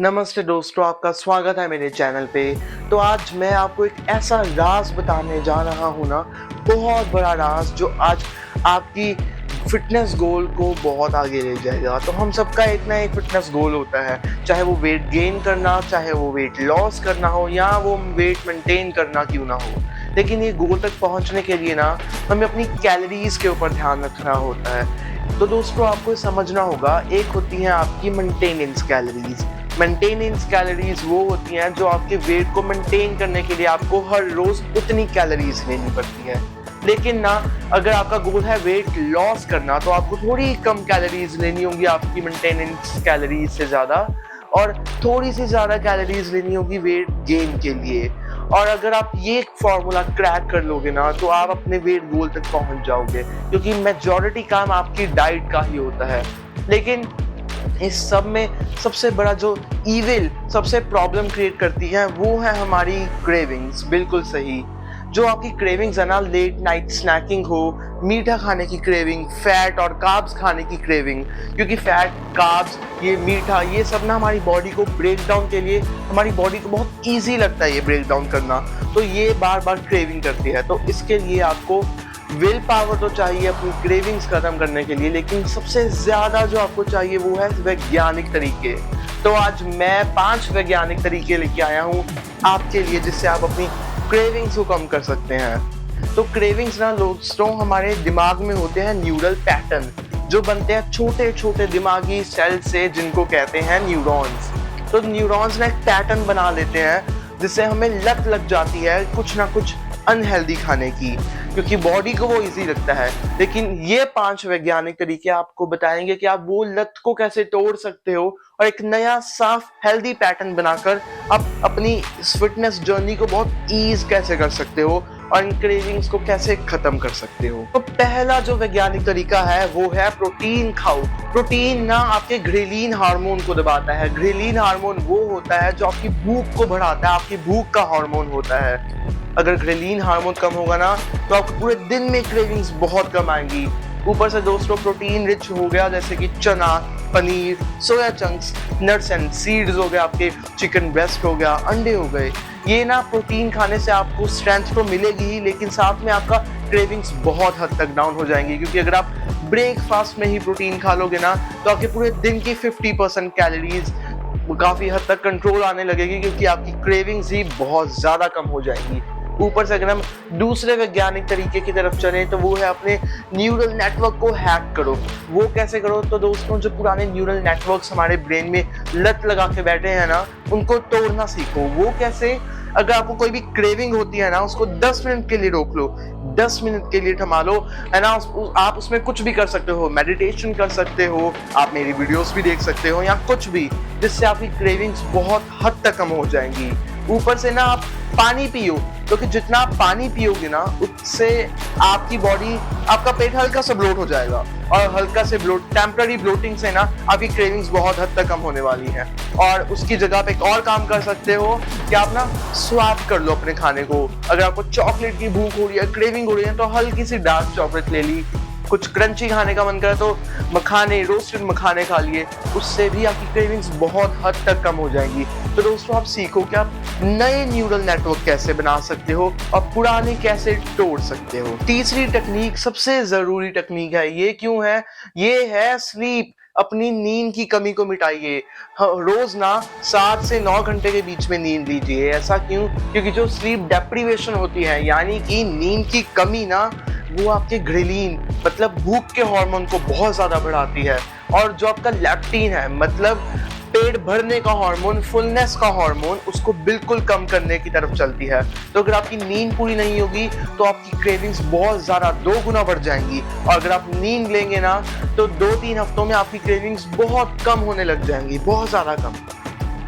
नमस्ते दोस्तों, आपका स्वागत है मेरे चैनल पे। तो आज मैं आपको एक ऐसा राज बताने जा रहा हूँ ना, बहुत बड़ा राज जो आज आपकी फिटनेस गोल को बहुत आगे ले जाएगा। तो हम सबका एक ना एक फिटनेस गोल होता है, चाहे वो वेट गेन करना, चाहे वो वेट लॉस करना हो या वो वेट मेंटेन करना क्यों ना हो। लेकिन ये गोल तक पहुँचने के लिए ना हमें अपनी कैलोरीज के ऊपर ध्यान रखना होता है। तो दोस्तों आपको समझना होगा, एक होती है आपकी मेंटेनेंस कैलोरीज। मेंटेनेंस कैलोरीज वो होती हैं जो आपके वेट को मेंटेन करने के लिए आपको हर रोज उतनी कैलोरीज लेनी पड़ती है। लेकिन ना अगर आपका गोल है वेट लॉस करना, तो आपको थोड़ी कम कैलोरीज लेनी होंगी आपकी मेंटेनेंस कैलोरीज से ज़्यादा, और थोड़ी सी ज़्यादा कैलोरीज लेनी होगी वेट गेन के लिए। और अगर आप ये फॉर्मूला क्रैक कर लोगे ना, तो आप अपने वेट गोल तक पहुंच जाओगे, क्योंकि मेजॉरिटी काम आपकी डाइट का ही होता है। लेकिन इस सब में सबसे बड़ा जो ईविल सबसे प्रॉब्लम क्रिएट करती है वो है हमारी क्रेविंग्स। बिल्कुल सही, जो आपकी क्रेविंग्स है ना, लेट नाइट स्नैकिंग हो, मीठा खाने की क्रेविंग, फैट और कार्ब्स खाने की क्रेविंग। क्योंकि फैट, कार्ब्स, ये मीठा, ये सब ना हमारी बॉडी को ब्रेक डाउन के लिए, हमारी बॉडी को बहुत ईजी लगता है ये ब्रेक डाउन करना, तो ये बार बार क्रेविंग करती है। तो इसके लिए आपको विल पावर तो चाहिए अपनी क्रेविंग्स खत्म करने के लिए, लेकिन सबसे ज्यादा जो आपको चाहिए वो है वैज्ञानिक तरीके। तो आज मैं 5 वैज्ञानिक तरीके लेके आया हूँ आपके लिए, जिससे आप अपनी क्रेविंग्स को कम कर सकते हैं। तो क्रेविंग्स ना दोस्तों हमारे दिमाग में होते हैं न्यूरल पैटर्न, जो बनते हैं छोटे छोटे दिमागी सेल से, जिनको कहते हैं न्यूरॉन्स। तो न्यूरॉन्स ना एक पैटर्न बना लेते हैं, जिससे हमें लत लग जाती है कुछ ना कुछ अनहेल्दी खाने की, क्योंकि बॉडी को वो इजी लगता है। लेकिन ये 5 वैज्ञानिक तरीके आपको बताएंगे कि आप वो लत को कैसे तोड़ सकते हो और एक नया साफ हेल्दी पैटर्न बनाकर आप अपनी फिटनेस जर्नी को बहुत ईज कैसे कर सकते हो और इन क्रेविंग्स को कैसे खत्म कर सकते हो। तो पहला जो वैज्ञानिक तरीका है वो है प्रोटीन खाओ। प्रोटीन ना आपके ग्रेलिन हार्मोन को दबाता है। ग्रेलिन हार्मोन वो होता है जो आपकी भूख को बढ़ाता है, आपकी भूख का हार्मोन होता है। अगर ग्रेलिन हार्मोन कम होगा ना, तो आपको पूरे दिन में क्रेविंग्स बहुत कम आएंगी। ऊपर से दोस्तों प्रोटीन रिच हो गया, जैसे कि चना, paneer, soya chunks, nuts and seeds हो गए, आपके चिकन ब्रेस्ट हो गया, अंडे हो गए। ये ना प्रोटीन खाने से आपको स्ट्रेंथ तो मिलेगी ही, लेकिन साथ में आपका क्रेविंग्स बहुत हद तक डाउन हो जाएंगी। क्योंकि अगर आप ब्रेकफास्ट में ही प्रोटीन खा लोगे ना, तो आपके पूरे दिन की 50% कैलोरीज काफी हद तक कंट्रोल आने लगेगी, क्योंकि आपकी क्रेविंग्स ही बहुत ज्यादा कम हो जाएंगी। ऊपर से अगर हम दूसरे वैज्ञानिक तरीके की तरफ चलें, तो वो है अपने न्यूरल नेटवर्क को हैक करो। वो कैसे करो? तो दोस्तों जो पुराने न्यूरल नेटवर्क्स हमारे ब्रेन में लत लगा के बैठे हैं ना, उनको तोड़ना सीखो। वो कैसे? अगर आपको कोई भी क्रेविंग होती है ना, उसको 10 मिनट के लिए रोक लो, 10 मिनट के लिए थमा लो, है ना। आप उसमें कुछ भी कर सकते हो, मेडिटेशन कर सकते हो, आप मेरी वीडियोस भी देख सकते हो या कुछ भी, जिससे आपकी क्रेविंग्स बहुत हद तक कम हो जाएंगी। ऊपर से ना आप पानी पियो, क्योंकि जितना आप पानी पियोगे ना, उससे आपकी बॉडी, आपका पेट हल्का सा ब्लोट हो जाएगा, और हल्का से ब्लोट, टेम्पररी ब्लोटिंग से ना आपकी क्रेविंग्स बहुत हद तक कम होने वाली है। और उसकी जगह पे एक और काम कर सकते हो कि आप ना स्वैप कर लो अपने खाने को। अगर आपको चॉकलेट की भूख हो रही है, क्रेविंग हो रही है, तो हल्की सी डार्क चॉकलेट ले ली। कुछ क्रंची खाने का मन करे तो मखाने, रोस्टेड मखाने खा लिए, उससे भी आपकी क्रेविंग्स बहुत हद तक कम हो जाएंगी। तो दोस्तों आप सीखो कि आप नए न्यूरल नेटवर्क कैसे बना सकते हो और पुराने कैसे तोड़ सकते हो। तीसरी टेक्निक सबसे जरूरी टेक्निक है। ये क्यों है? ये है स्लीप। अपनी नींद की कमी को मिटाइए। रोज ना 7 से 9 घंटे के बीच में नींद लीजिए। ऐसा क्यों? क्योंकि जो स्लीप डेप्रीवेशन होती है, यानी कि नींद की कमी ना, वो आपके ग्रेलिन मतलब भूख के हार्मोन को बहुत ज्यादा बढ़ाती है। और जो आपका लेप्टिन है, मतलब पेट भरने का हार्मोन, फुलनेस का हार्मोन, उसको बिल्कुल कम करने की तरफ चलती है। तो अगर आपकी नींद पूरी नहीं होगी, तो आपकी क्रेविंग्स बहुत ज्यादा 2 गुना बढ़ जाएंगी। और अगर आप नींद लेंगे ना, तो 2-3 हफ्तों में आपकी क्रेविंग्स बहुत कम होने लग जाएंगी, बहुत ज्यादा कम।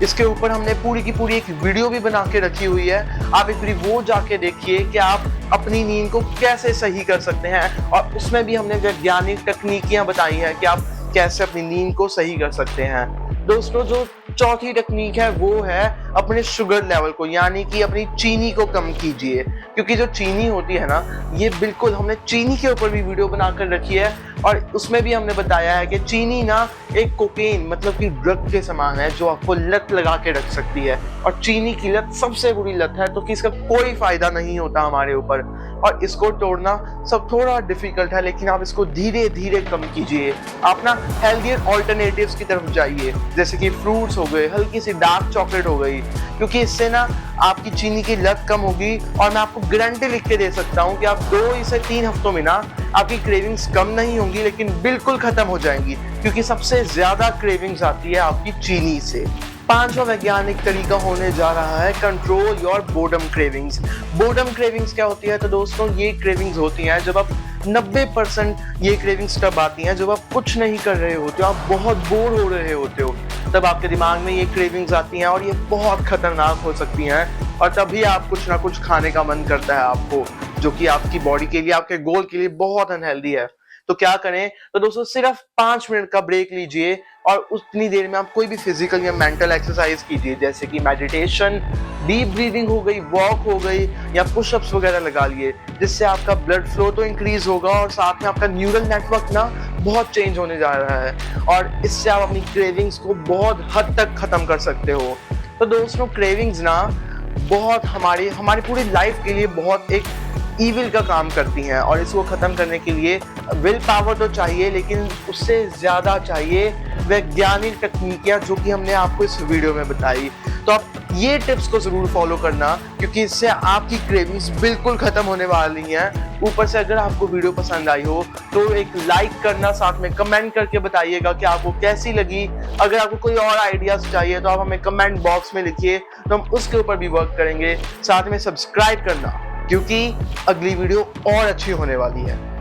इसके ऊपर हमने पूरी की पूरी एक वीडियो भी बना के रखी हुई है, आप एक बार वो जाके देखिए कि आप अपनी नींद को कैसे सही कर सकते हैं। और उसमें भी हमने वैज्ञानिक तकनीकियां बताई हैं कि आप कैसे अपनी नींद को सही कर सकते हैं। दोस्तों जो चौथी टेक्निक है वो है अपने शुगर लेवल को यानी कि अपनी चीनी को कम कीजिए, क्योंकि जो चीनी होती है ना, ये बिल्कुल हमने चीनी के ऊपर भी वीडियो बनाकर रखी है और उसमें भी हमने बताया है कि चीनी ना एक कोकेन मतलब कि ड्रग के समान है जो आपको लत लगा के रख सकती है, और चीनी की लत सबसे बुरी लत है, तो कि इसका कोई फायदा नहीं होता हमारे ऊपर और इसको तोड़ना सब थोड़ा डिफिकल्ट है, लेकिन आप इसको धीरे धीरे कम कीजिए। आप ना हेल्दियर ऑल्टरनेटिव्स की तरफ जाइए, जैसे कि फ्रूट्स हो गए, हल्की सी डार्क चॉकलेट हो गई, क्योंकि इससे ना आपकी चीनी की लत कम होगी और मैं आपको गारंटी लिख के दे सकता हूँ कि आप 2 से 3 हफ्तों में ना आपकी क्रेविंग्स कम नहीं होंगी लेकिन बिल्कुल खत्म हो जाएंगी, क्योंकि सबसे ज्यादा क्रेविंग्स आती है आपकी चीनी से। 5वां वैज्ञानिक तरीका होने जा रहा है control your boredom cravings. Boredom cravings क्या होती है? तो दोस्तों ये क्रेविंग्स होती हैं जब आप 90% ये क्रेविंग्स तब आती हैं जब आप कुछ नहीं कर रहे होते हो, आप बहुत बोर हो रहे होते हो, तब आपके दिमाग में ये क्रेविंग्स आती हैं और ये बहुत खतरनाक हो सकती हैं और तभी आप कुछ ना कुछ खाने का मन करता है आपको, जो कि आपकी बॉडी के लिए, आपके गोल के लिए बहुत अनहेल्दी है। तो क्या करें? तो दोस्तों सिर्फ 5 मिनट का ब्रेक लीजिए और उतनी देर में आप कोई भी फिजिकल या मेंटल एक्सरसाइज कीजिए, जैसे कि मेडिटेशन, डीप ब्रीदिंग हो गई, वॉक हो गई या पुशअप्स वगैरह लगा लिए, जिससे आपका ब्लड फ्लो तो इंक्रीज होगा और साथ में आपका न्यूरल नेटवर्क ना बहुत चेंज होने जा रहा है और इससे आप अपनी क्रेविंग्स को बहुत हद तक खत्म कर सकते हो। तो दोस्तों क्रेविंग्स ना बहुत हमारी पूरी लाइफ के लिए बहुत एक ईविल का काम करती हैं और इसको खत्म करने के लिए विल पावर तो चाहिए, लेकिन उससे ज्यादा चाहिए वैज्ञानिक तकनीकियां जो कि हमने आपको इस वीडियो में बताई। तो आप ये टिप्स को जरूर फॉलो करना, क्योंकि इससे आपकी क्रेविंग्स बिल्कुल खत्म होने वाली हैं। ऊपर से अगर आपको वीडियो पसंद आई हो तो एक लाइक करना, साथ में कमेंट करके बताइएगा कि आपको कैसी लगी। अगर आपको कोई और आइडियाज चाहिए तो आप हमें कमेंट बॉक्स में लिखिए, तो हम उसके ऊपर भी वर्क करेंगे। साथ में सब्सक्राइब करना, क्योंकि अगली वीडियो और अच्छी होने वाली है।